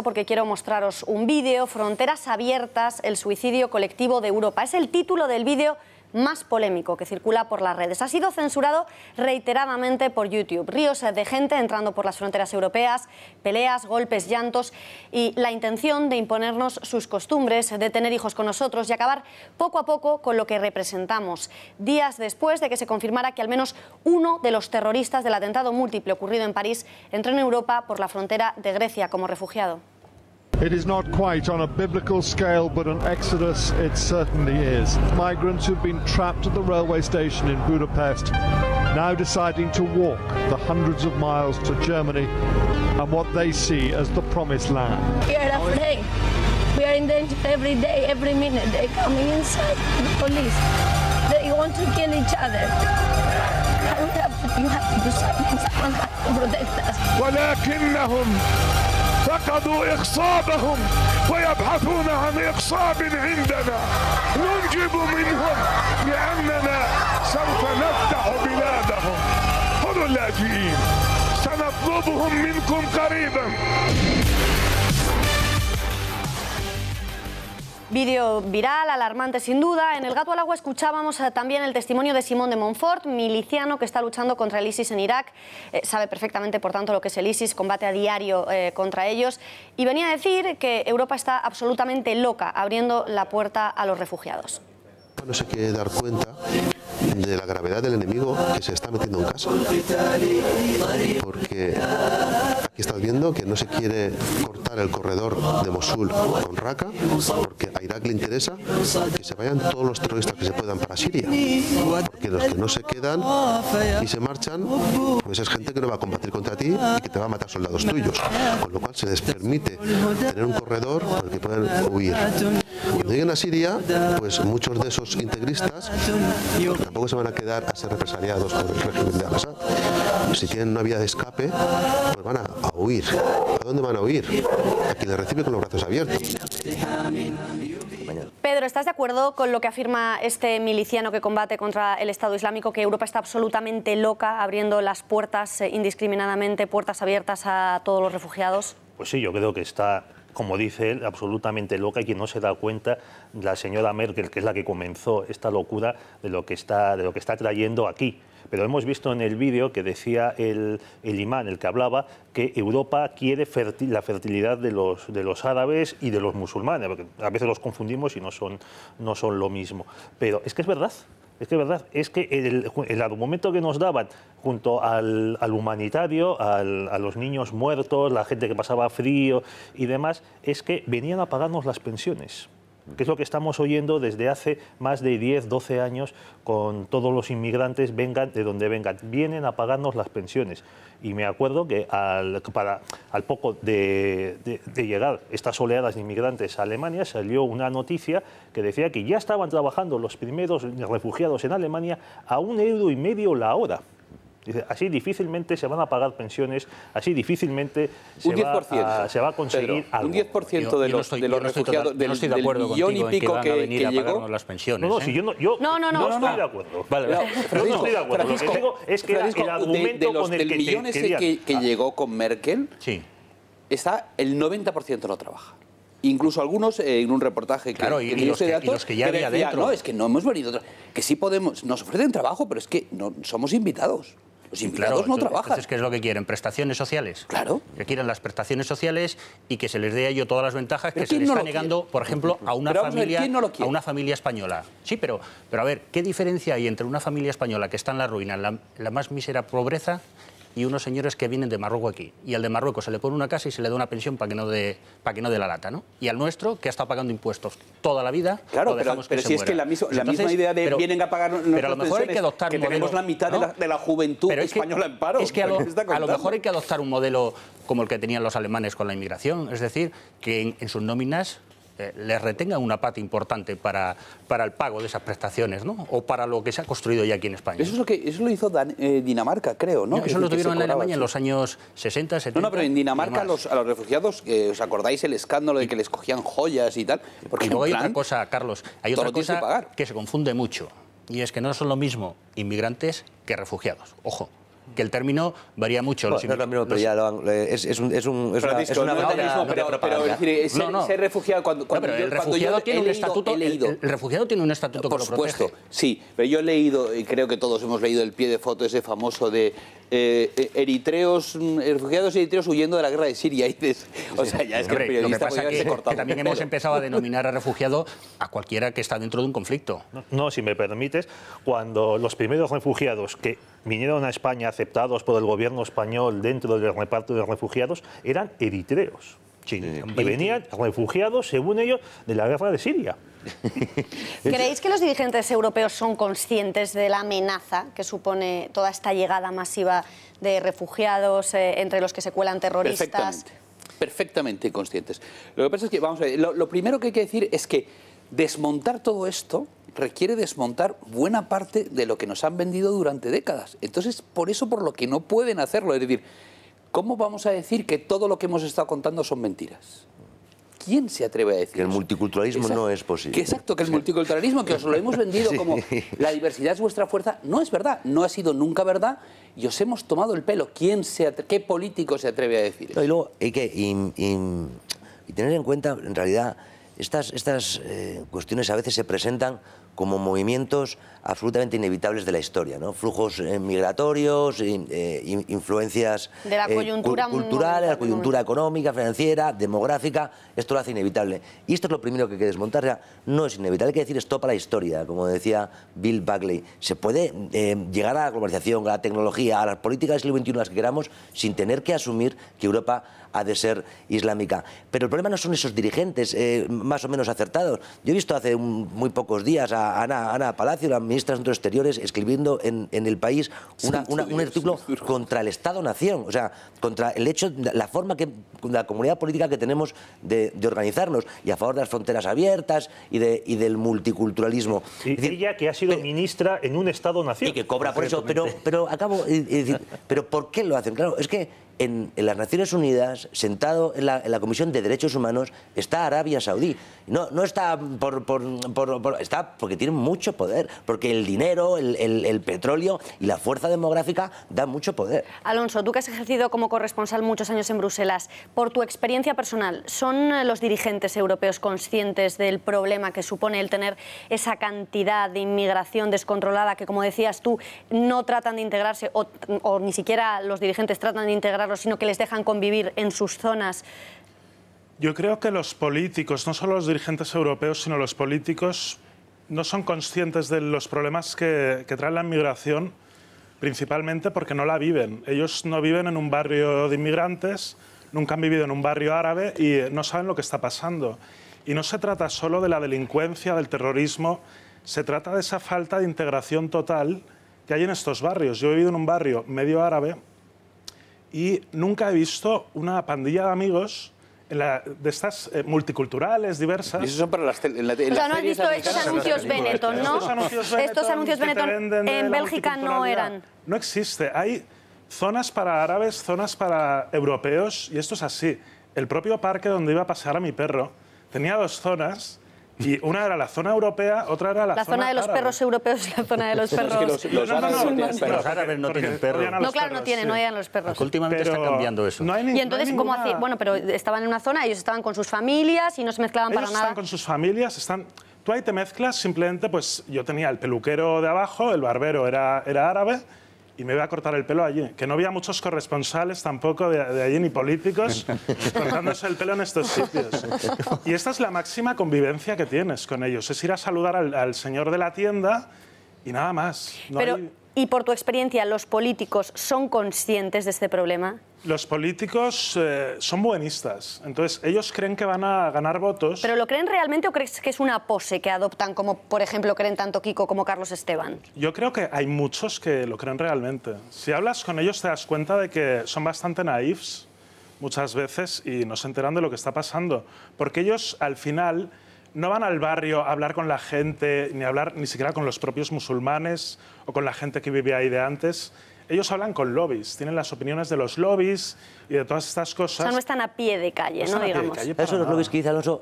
Porque quiero mostraros un vídeo, Fronteras abiertas, el suicidio colectivo de Europa. Es el título del vídeo más polémico que circula por las redes. Ha sido censurado reiteradamente por YouTube. Ríos de gente entrando por las fronteras europeas, peleas, golpes, llantos y la intención de imponernos sus costumbres, de tener hijos con nosotros y acabar poco a poco con lo que representamos. Días después de que se confirmara que al menos uno de los terroristas del atentado múltiple ocurrido en París entró en Europa por la frontera de Grecia como refugiado. It is not quite on a biblical scale, but an exodus it certainly is. Migrants who've been trapped at the railway station in Budapest, now deciding to walk the hundreds of miles to Germany and what they see as the promised land. We are afraid. We are in danger every day, every minute. They're coming inside, the police. They want to kill each other. You have to do something. Someone has to protect us. ولكنهم فقدوا إخصابهم ويبحثون عن إخصاب عندنا ننجب منهم لأننا سوف نفتح بلادهم. خذوا اللاجئين سنطلبهم منكم قريبا. Vídeo viral, alarmante sin duda. En El Gato al Agua escuchábamos también el testimonio de Simón de Montfort, miliciano que está luchando contra el ISIS en Irak. Sabe perfectamente, por tanto, lo que es el ISIS, combate a diario contra ellos. Y venía a decir que Europa está absolutamente loca abriendo la puerta a los refugiados. No se quiere dar cuenta de la gravedad del enemigo que se está metiendo en casa. Porque aquí estás viendo que no se quiere cortar el corredor de Mosul con Raqqa, porque a Irak le interesa que se vayan todos los terroristas que se puedan para Siria. Porque los que no se quedan y se marchan, pues es gente que no va a combatir contra ti y que te va a matar soldados tuyos. Con lo cual se les permite tener un corredor por el que puedan huir. Cuando lleguen a Siria, pues muchos de esos integristas tampoco se van a quedar a ser represaliados por el régimen de Al-Assad. Si tienen una vía de escape, pues van a huir. ¿A dónde van a huir? A quien les recibe con los brazos abiertos. Pedro, ¿estás de acuerdo con lo que afirma este miliciano que combate contra el Estado Islámico, que Europa está absolutamente loca abriendo las puertas indiscriminadamente, puertas abiertas a todos los refugiados? Pues sí, yo creo que está, como dice él, absolutamente loca, y quien no se da cuenta, la señora Merkel, que es la que comenzó esta locura de lo que está trayendo aquí. Pero hemos visto en el vídeo que decía el imán, el que hablaba, que Europa quiere la fertilidad de los árabes y de los musulmanes, porque a veces los confundimos y no son lo mismo. Pero es que es verdad. Es que es verdad, es que el argumento que nos daban junto al humanitario, a los niños muertos, la gente que pasaba frío y demás, es que venían a pagarnos las pensiones, que es lo que estamos oyendo desde hace más de 10, 12 años con todos los inmigrantes, vengan de donde vengan, vienen a pagarnos las pensiones. Y me acuerdo que al poco de llegar estas oleadas de inmigrantes a Alemania, salió una noticia que decía que ya estaban trabajando los primeros refugiados en Alemania a €1,50 la hora. Dice, así difícilmente se van a pagar pensiones, así difícilmente se va a conseguir algo. Un 10% de los refugiados, del millón y pico que llegó. Las pensiones, no, si yo no estoy de acuerdo. Vale, no estoy de acuerdo. Lo que digo es que el argumento con el que millón que llegó con Merkel, está el 90% no trabaja. Incluso algunos, en un reportaje que los que ya había dentro. No, es que no hemos venido, que sí podemos, nos ofrecen trabajo, pero es que no somos invitados. Los invitados no trabajan. Entonces, ¿qué es lo que quieren? ¿Prestaciones sociales? Claro. Que quieren las prestaciones sociales y que se les dé a ellos todas las ventajas que se les está negando, por ejemplo, a una familia española. Sí, pero a ver, ¿qué diferencia hay entre una familia española que está en la ruina, en la más mísera pobreza, y unos señores que vienen de Marruecos aquí? Y al de Marruecos se le pone una casa y se le da una pensión para que no dé la lata, ¿no? Y al nuestro, que ha estado pagando impuestos toda la vida, claro, lo dejamos pero que si se muera. es que la misma idea de vienen a pagar nuestras pero a lo mejor hay que adoptar que un modelo, tenemos la mitad, ¿no?, de la juventud española en paro. Es que a lo mejor hay que adoptar un modelo como el que tenían los alemanes con la inmigración, es decir, que en sus nóminas les retengan una parte importante para el pago de esas prestaciones, ¿no? O para lo que se ha construido ya aquí en España. Eso lo hizo Dinamarca, creo, ¿no? Eso lo tuvieron en Alemania en los años 60, 70. No, pero en Dinamarca a los refugiados, ¿os acordáis el escándalo de que les cogían joyas y tal? Porque luego hay otra cosa, Carlos, hay otra cosa que se confunde mucho, y es que no son lo mismo inmigrantes que refugiados. Ojo. que el término varía mucho. Bueno, no es lo mismo, pero ya es una batalla de propaganda. Ser refugiado cuando el refugiado tiene un estatuto. El refugiado tiene un estatuto que lo protege. Por supuesto, sí, pero yo he leído, y creo que todos hemos leído el pie de foto ese famoso de refugiados eritreos huyendo de la guerra de Siria. O sea, ya es que el periodista podría haberse cortado. Que también hemos empezado a denominar a refugiado a cualquiera que está dentro de un conflicto. No, si me permites, cuando los primeros refugiados que vinieron a España aceptados por el gobierno español dentro del reparto de refugiados eran eritreos. Sí, y venían refugiados, según ellos, de la guerra de Siria. ¿Creéis que los dirigentes europeos son conscientes de la amenaza que supone toda esta llegada masiva de refugiados, entre los que se cuelan terroristas? Perfectamente conscientes. Lo que pasa es que, vamos a ver, lo primero que hay que decir es que desmontar todo esto requiere desmontar buena parte de lo que nos han vendido durante décadas. Entonces, por eso por lo que no pueden hacerlo. Es decir, ¿cómo vamos a decir que todo lo que hemos estado contando son mentiras? ¿Quién se atreve a decir que el multiculturalismo no es posible? Exacto, que el multiculturalismo, que os lo hemos vendido como la diversidad es vuestra fuerza, no es verdad, no ha sido nunca verdad y os hemos tomado el pelo. ¿Qué político se atreve a decir eso? Y luego hay que tener en cuenta, en realidad, estas cuestiones a veces se presentan como movimientos absolutamente inevitables de la historia, ¿no? Flujos migratorios, influencias de la coyuntura culturales, la coyuntura económica, financiera, demográfica, esto lo hace inevitable. Y esto es lo primero que hay que desmontar. O sea, no es inevitable, hay que decir stop a la historia, como decía Bill Buckley. Se puede llegar a la globalización, a la tecnología, a las políticas del siglo XXI, las que queramos, sin tener que asumir que Europa ha de ser islámica. Pero el problema no son esos dirigentes más o menos acertados. Yo he visto hace muy pocos días a Ana Palacio, la ministra de Asuntos Exteriores, escribiendo en El País un artículo contra el Estado-Nación, o sea, contra el hecho, la forma la comunidad política que tenemos de organizarnos, y a favor de las fronteras abiertas y del multiculturalismo. Y ella que ha sido ministra en un Estado-Nación. Y que cobra por eso, pero acabo de decir, ¿pero por qué lo hacen? Claro, es que en las Naciones Unidas, sentado en la Comisión de Derechos Humanos, está Arabia Saudí. No está está porque tienen mucho poder, porque el dinero, el petróleo y la fuerza demográfica dan mucho poder. Alonso, tú que has ejercido como corresponsal muchos años en Bruselas, por tu experiencia personal, ¿son los dirigentes europeos conscientes del problema que supone el tener esa cantidad de inmigración descontrolada que, como decías tú, no tratan de integrarse o ni siquiera los dirigentes tratan de integrarlos, sino que les dejan convivir en sus zonas? Yo creo que los políticos, no solo los dirigentes europeos, sino los políticos, no son conscientes de los problemas que trae la inmigración, principalmente porque no la viven. Ellos no viven en un barrio de inmigrantes, nunca han vivido en un barrio árabe y no saben lo que está pasando. Y no se trata solo de la delincuencia, del terrorismo, se trata de esa falta de integración total que hay en estos barrios. Yo he vivido en un barrio medio árabe y nunca he visto una pandilla de amigos de estas multiculturales, diversas. Y eso son para las o sea, no has visto estos anuncios Benetton, ¿no? Estos anuncios Benetton en Bélgica no eran. No existe. Hay zonas para árabes, zonas para europeos, y esto es así. El propio parque donde iba a pasear a mi perro tenía dos zonas. Y una era la zona europea, otra era la zona de los árabe. Perros europeos y la zona de los perros... Los árabes no tienen perros. No, claro, no llegan los perros. Últimamente está cambiando eso. Y entonces, ¿cómo hacían? Bueno, pero estaban en una zona, ellos estaban con sus familias y no se mezclaban para nada. Ellos están con sus familias, tú ahí te mezclas, simplemente, pues yo tenía el peluquero de abajo, el barbero era árabe, y me iba a cortar el pelo allí. Que no había muchos corresponsales tampoco de allí, ni políticos, cortándose el pelo en estos sitios. Y esta es la máxima convivencia que tienes con ellos. Es ir a saludar al señor de la tienda y nada más. Y por tu experiencia, ¿los políticos son conscientes de este problema? Los políticos son buenistas, entonces ellos creen que van a ganar votos. ¿Pero lo creen realmente o crees que es una pose que adoptan, como por ejemplo creen tanto Kiko como Carlos Esteban? Yo creo que hay muchos que lo creen realmente. Si hablas con ellos te das cuenta de que son bastante naifs muchas veces y no se enteran de lo que está pasando, porque ellos al final no van al barrio a hablar con la gente, ni a hablar ni siquiera con los propios musulmanes o con la gente que vivía ahí de antes. Ellos hablan con lobbies, tienen las opiniones de los lobbies y de todas estas cosas. O sea, no están a pie de calle, ¿no? Digamos. Eso los lobbies que dice Alonso,